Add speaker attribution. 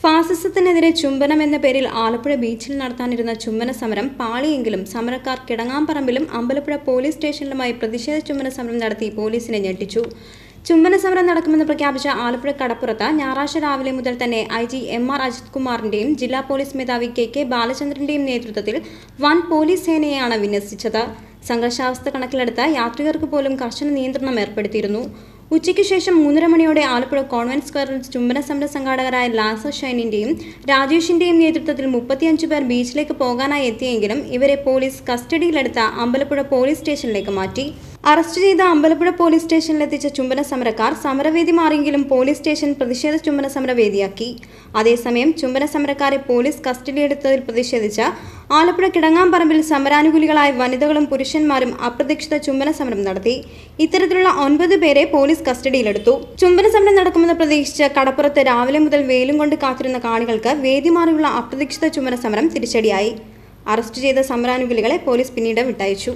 Speaker 1: ഫാസിസത്തിനെതിരെ ചുംബനം എന്ന പേരിൽ ആലപ്പുഴ ബീച്ചിൽ നടത്താനിരുന്ന ചുംബന സമരം പാളിയെങ്കിലും സമരക്കാർ കിടങ്ങാംപറമ്പിലും അമ്പലപ്പുഴ പോലീസ് സ്റ്റേഷനിലുമായി പ്രതിഷേധ ചുംബന സമരം നടത്തി പോലീസിനെ ഞെട്ടിച്ചു. ചുംബന സമരം നടക്കുമെന്ന് പ്രഖ്യാപിച്ച ആലപ്പുഴ കടപ്പുറത്ത് ഞായറാഴ്ച രാവിലെ മുതൽ തന്നെ IG MR അജിത് കുമാറിന്റെയും ജില്ലാ പോലീസ് മേധാവി KK ബാലചന്ദ്രന്റെയും നേതൃത്വത്തിൽ വൻ പോലീസ് സേനയാണ് വിന്യസിച്ചത്. സംഘർഷാവസ്ഥ കണക്കിലെടുത്ത് യാത്രികർക്ക് പോലും കർശന നിയന്ത്രണം ഏർപ്പെടുത്തിയിരുന്നു. ഉച്ചയ്ക്ക് ശേഷം 3:30 മണിയോടെ ആലപ്പുഴ കോൺവെന്റ് സ്ക്വയറിൽ ചുംബന സമര സംഘാടകരായ ലാസർ ഷൈനിന്റെയും രാജേഷിന്റെയും നേതൃത്വത്തിൽ 35 പേർ ബീച്ചിലേക്ക് പോകാനായി എത്തിയെങ്കിലും ഇവരെ പോലീസ് കസ്റ്റഡിയിലെടുത്ത അമ്പലപ്പുഴ പോലീസ് സ്റ്റേഷനിലേക്ക് മാറ്റി. അറസ്റ്റ് ചെയ്ത അമ്പലപ്പുഴ പോലീസ് സ്റ്റേഷനിലെത്തിച്ച ചുംബന സമരക്കാർ സമരവേദി മാറിയെങ്കിലും പോലീസ് സ്റ്റേഷൻ പ്രതിഷേധ ചുംബന സമരവേദിയാക്കി. അതേസമയം ചുംബന സമരക്കാരെ പോലീസ് കസ്റ്റഡിയെടുത്തതിൽ പ്രതിഷേധിച്ച് ആലപ്പുഴ കിടങ്ങാംപറമ്പിൽ സമരാനുകൂലികളായ വനിതകളും പുരുഷന്മാരും അപ്രതീക്ഷിത ചുംബന സമരം നടത്തി. ഇത്തരത്തിലുള്ള 9 പേരെ പോലീസ് കസ്റ്റഡിയിലെടുത്തു. ചുംബന സമരം നടക്കുമെന്ന് പ്രതീക്ഷിച്ച് കടപ്പുറത്ത് രാവിലെ മുതൽ വെയിലും കൊണ്ട് കാത്തിരുന്ന കാണികൾക്ക് വേദി മാറിയുള്ള അപ്രതീക്ഷിത ചുംബന സമരം തിരിച്ചടിയായി. അറസ്റ്റ് ചെയ്ത സമരാനുകൂലികളെ പോലീസ് പിന്നീട് വിട്ടയച്ചു.